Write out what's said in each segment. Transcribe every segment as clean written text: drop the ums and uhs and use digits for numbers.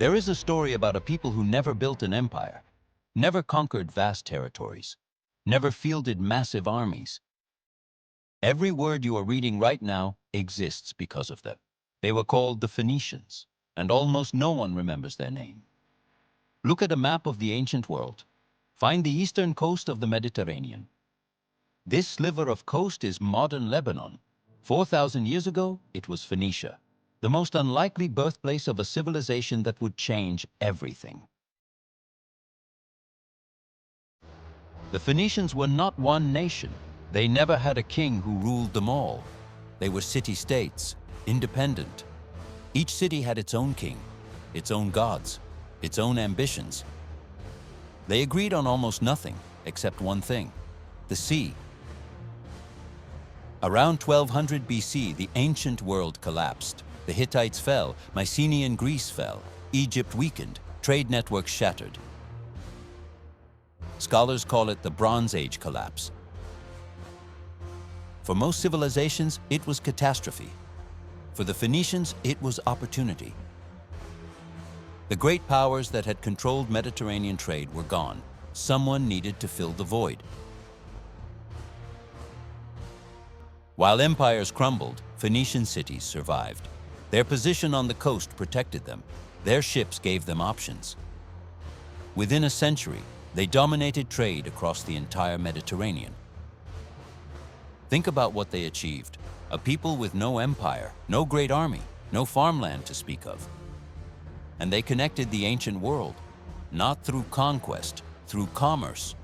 There is a story about a people who never built an empire, never conquered vast territories, never fielded massive armies. Every word you are reading right now exists because of them. They were called the Phoenicians, and almost no one remembers their name. Look at a map of the ancient world. Find the eastern coast of the Mediterranean. This sliver of coast is modern Lebanon. 4,000 years ago, it was Phoenicia, the most unlikely birthplace of a civilization that would change everything. The Phoenicians were not one nation. They never had a king who ruled them all. They were city-states, independent. Each city had its own king, its own gods, its own ambitions. They agreed on almost nothing, except one thing: the sea. Around 1200 BC, the ancient world collapsed. The Hittites fell, Mycenaean Greece fell, Egypt weakened, trade networks shattered. Scholars call it the Bronze Age collapse. For most civilizations, it was catastrophe. For the Phoenicians, it was opportunity. The great powers that had controlled Mediterranean trade were gone. Someone needed to fill the void. While empires crumbled, Phoenician cities survived. Their position on the coast protected them. Their ships gave them options. Within a century, they dominated trade across the entire Mediterranean. Think about what they achieved. A people with no empire, no great army, no farmland to speak of. And they connected the ancient world, not through conquest, through commerce.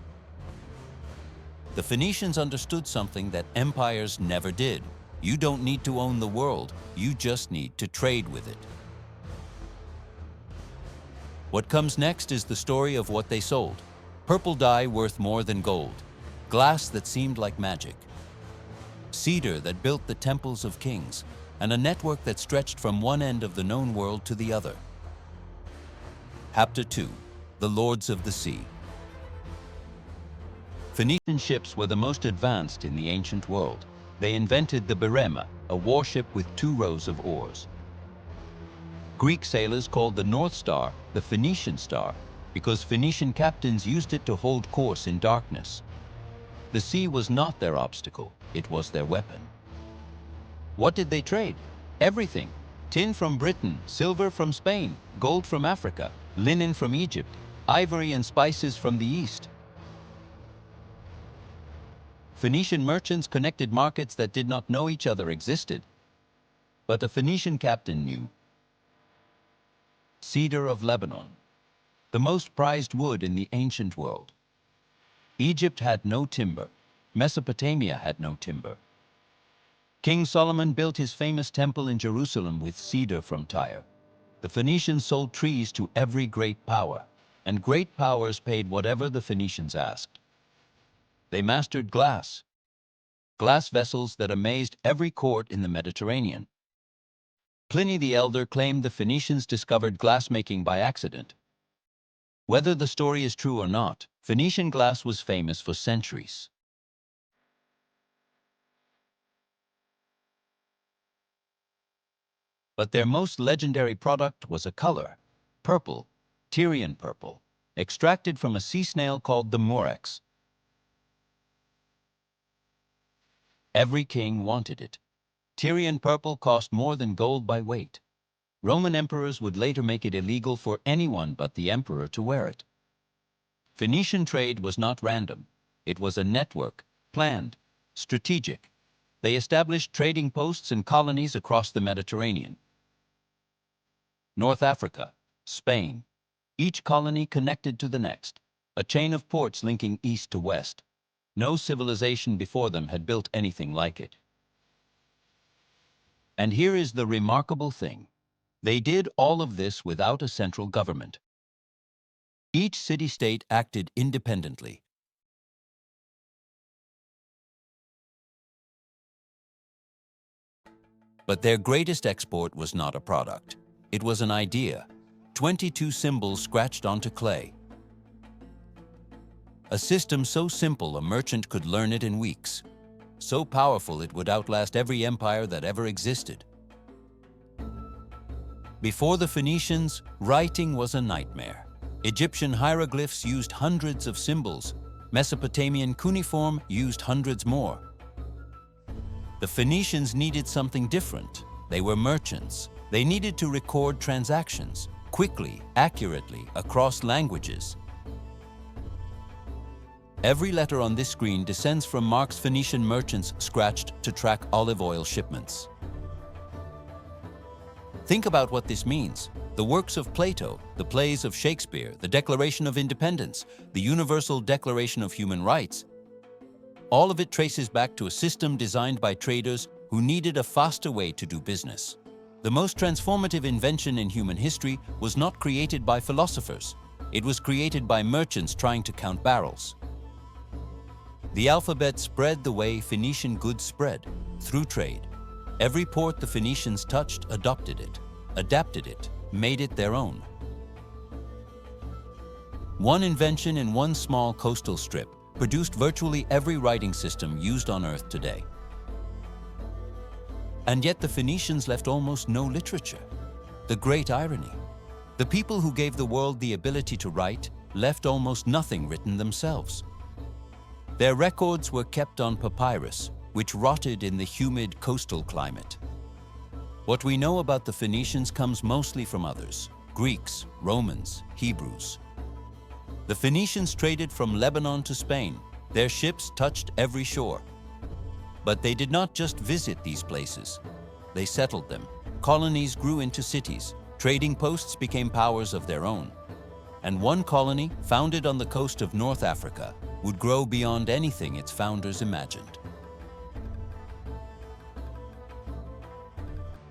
The Phoenicians understood something that empires never did. You don't need to own the world, you just need to trade with it. What comes next is the story of what they sold. Purple dye worth more than gold, glass that seemed like magic, cedar that built the temples of kings, and a network that stretched from one end of the known world to the other. Chapter 2: The Lords of the Sea. Phoenician ships were the most advanced in the ancient world. They invented the birema, a warship with 2 rows of oars. Greek sailors called the North Star the Phoenician Star because Phoenician captains used it to hold course in darkness. The sea was not their obstacle, it was their weapon. What did they trade? Everything. Tin from Britain, silver from Spain, gold from Africa, linen from Egypt, ivory and spices from the East. Phoenician merchants connected markets that did not know each other existed. But a Phoenician captain knew. Cedar of Lebanon, the most prized wood in the ancient world. Egypt had no timber. Mesopotamia had no timber. King Solomon built his famous temple in Jerusalem with cedar from Tyre. The Phoenicians sold trees to every great power, and great powers paid whatever the Phoenicians asked. They mastered glass vessels that amazed every court in the Mediterranean. Pliny the Elder claimed the Phoenicians discovered glassmaking by accident. Whether the story is true or not, Phoenician glass was famous for centuries. But their most legendary product was a color, purple, Tyrian purple, extracted from a sea snail called the murex. Every king wanted it. Tyrian purple cost more than gold by weight. Roman emperors would later make it illegal for anyone but the emperor to wear it. Phoenician trade was not random. It was a network, planned, strategic. They established trading posts and colonies across the Mediterranean. North Africa, Spain. Each colony connected to the next, a chain of ports linking east to west. No civilization before them had built anything like it. And here is the remarkable thing. They did all of this without a central government. Each city-state acted independently. But their greatest export was not a product. It was an idea. 22 symbols scratched onto clay. A system so simple a merchant could learn it in weeks. So powerful it would outlast every empire that ever existed. Before the Phoenicians, writing was a nightmare. Egyptian hieroglyphs used hundreds of symbols. Mesopotamian cuneiform used hundreds more. The Phoenicians needed something different. They were merchants. They needed to record transactions quickly, accurately, across languages. Every letter on this screen descends from marks Phoenician merchants scratched to track olive oil shipments. Think about what this means. The works of Plato, the plays of Shakespeare, the Declaration of Independence, the Universal Declaration of Human Rights, all of it traces back to a system designed by traders who needed a faster way to do business. The most transformative invention in human history was not created by philosophers. It was created by merchants trying to count barrels. The alphabet spread the way Phoenician goods spread, through trade. Every port the Phoenicians touched adopted it, adapted it, made it their own. One invention in one small coastal strip produced virtually every writing system used on Earth today. And yet the Phoenicians left almost no literature. The great irony. The people who gave the world the ability to write left almost nothing written themselves. Their records were kept on papyrus, which rotted in the humid coastal climate. What we know about the Phoenicians comes mostly from others: Greeks, Romans, Hebrews. The Phoenicians traded from Lebanon to Spain. Their ships touched every shore. But they did not just visit these places. They settled them. Colonies grew into cities. Trading posts became powers of their own. And one colony, founded on the coast of North Africa, would grow beyond anything its founders imagined.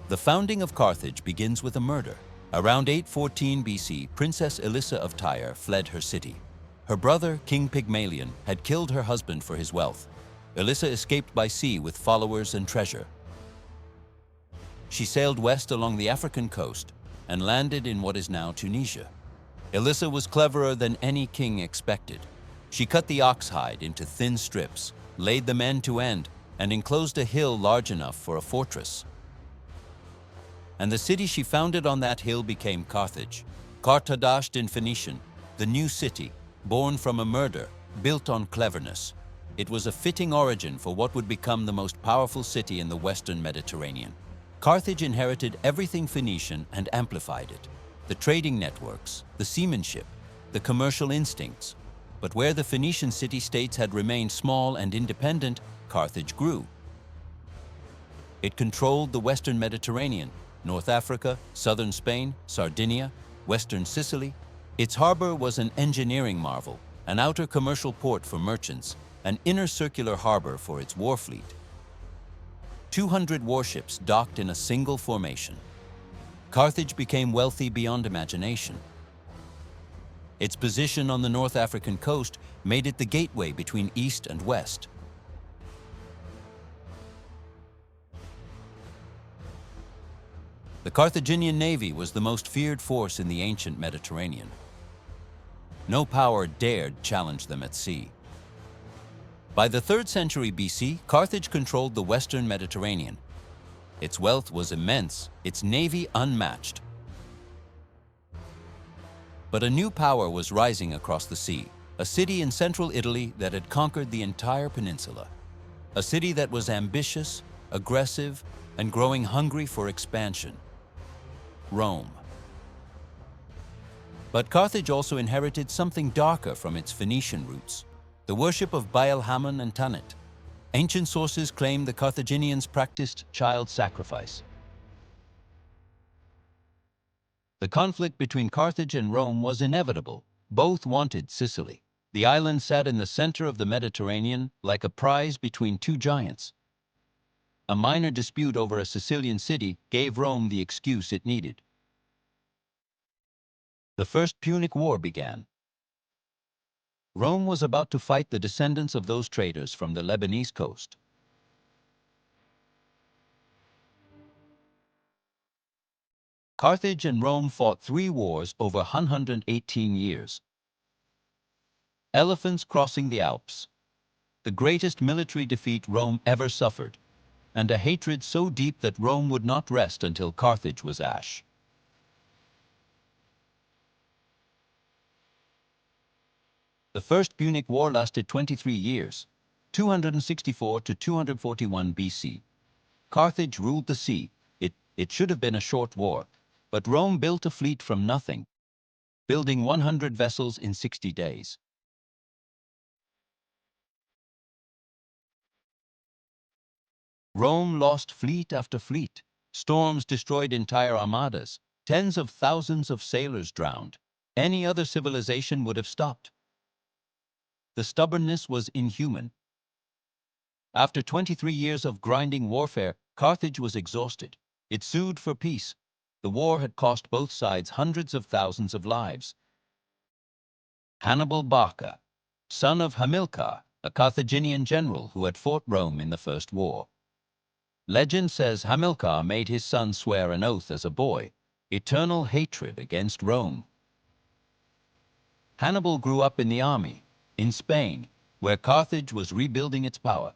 The founding of Carthage begins with a murder. Around 814 BC, Princess Elissa of Tyre fled her city. Her brother, King Pygmalion, had killed her husband for his wealth. Elissa escaped by sea with followers and treasure. She sailed west along the African coast and landed in what is now Tunisia. Elissa was cleverer than any king expected. She cut the ox hide into thin strips, laid them end to end, and enclosed a hill large enough for a fortress. And the city she founded on that hill became Carthage. Carthage in Phoenician, the new city, born from a murder, built on cleverness. It was a fitting origin for what would become the most powerful city in the Western Mediterranean. Carthage inherited everything Phoenician and amplified it: the trading networks, the seamanship, the commercial instincts. But where the Phoenician city-states had remained small and independent, Carthage grew. It controlled the Western Mediterranean, North Africa, southern Spain, Sardinia, western Sicily. Its harbor was an engineering marvel, an outer commercial port for merchants, an inner circular harbor for its war fleet. 200 warships docked in a single formation. Carthage became wealthy beyond imagination. Its position on the North African coast made it the gateway between East and West. The Carthaginian navy was the most feared force in the ancient Mediterranean. No power dared challenge them at sea. By the 3rd century BC, Carthage controlled the Western Mediterranean. Its wealth was immense, its navy unmatched. But a new power was rising across the sea, a city in central Italy that had conquered the entire peninsula. A city that was ambitious, aggressive, and growing hungry for expansion. Rome. But Carthage also inherited something darker from its Phoenician roots: the worship of Baal Hammon and Tanit. Ancient sources claim the Carthaginians practiced child sacrifice. The conflict between Carthage and Rome was inevitable. Both wanted Sicily. The island sat in the center of the Mediterranean like a prize between two giants. A minor dispute over a Sicilian city gave Rome the excuse it needed. The First Punic War began. Rome was about to fight the descendants of those traders from the Lebanese coast. Carthage and Rome fought 3 wars over 118 years. Elephants crossing the Alps. The greatest military defeat Rome ever suffered, and a hatred so deep that Rome would not rest until Carthage was ash. The First Punic War lasted 23 years, 264 to 241 BC. Carthage ruled the sea. It should have been a short war, but Rome built a fleet from nothing, building 100 vessels in 60 days. Rome lost fleet after fleet. Storms destroyed entire armadas. Tens of thousands of sailors drowned. Any other civilization would have stopped. The stubbornness was inhuman. After 23 years of grinding warfare, Carthage was exhausted. It sued for peace. The war had cost both sides hundreds of thousands of lives. Hannibal Barca, son of Hamilcar, a Carthaginian general who had fought Rome in the First War. Legend says Hamilcar made his son swear an oath as a boy, eternal hatred against Rome. Hannibal grew up in the army, in Spain, where Carthage was rebuilding its power.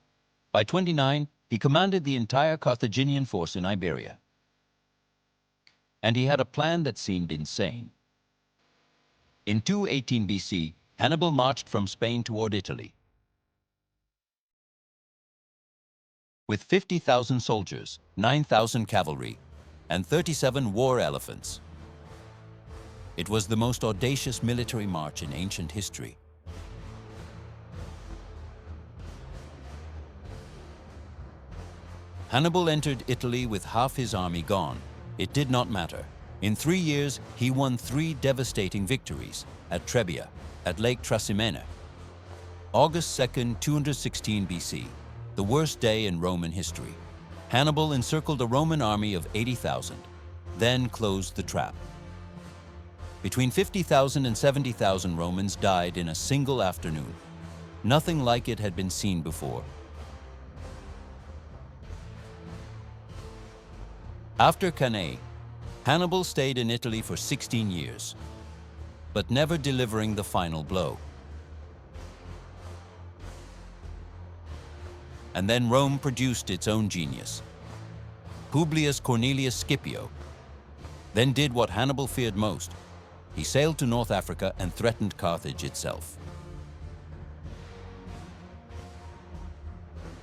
By 29, he commanded the entire Carthaginian force in Iberia. And he had a plan that seemed insane. In 218 BC, Hannibal marched from Spain toward Italy. With 50,000 soldiers, 9,000 cavalry, and 37 war elephants. It was the most audacious military march in ancient history. Hannibal entered Italy with half his army gone. It did not matter. In 3 years, he won 3 devastating victories at Trebia, at Lake Trasimene. August 2nd, 216 BC, the worst day in Roman history. Hannibal encircled a Roman army of 80,000, then closed the trap. Between 50,000 and 70,000 Romans died in a single afternoon. Nothing like it had been seen before. After Cannae, Hannibal stayed in Italy for 16 years, but never delivering the final blow. And then Rome produced its own genius. Publius Cornelius Scipio then did what Hannibal feared most. He sailed to North Africa and threatened Carthage itself.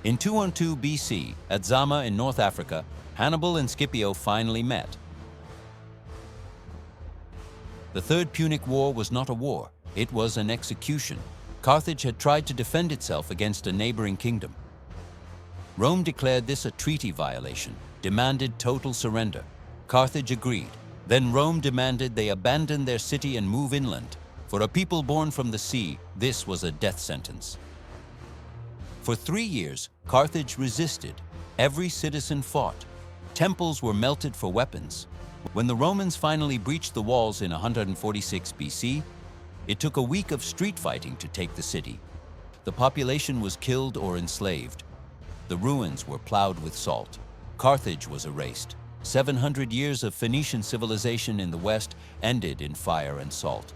In 212 BC, at Zama in North Africa, Hannibal and Scipio finally met. The Third Punic War was not a war, it was an execution. Carthage had tried to defend itself against a neighboring kingdom. Rome declared this a treaty violation, demanded total surrender. Carthage agreed. Then Rome demanded they abandon their city and move inland. For a people born from the sea, this was a death sentence. For 3 years, Carthage resisted. Every citizen fought. Temples were melted for weapons. When the Romans finally breached the walls in 146 BC, it took a week of street fighting to take the city. The population was killed or enslaved. The ruins were plowed with salt. Carthage was erased. 700 years of Phoenician civilization in the west ended in fire and salt.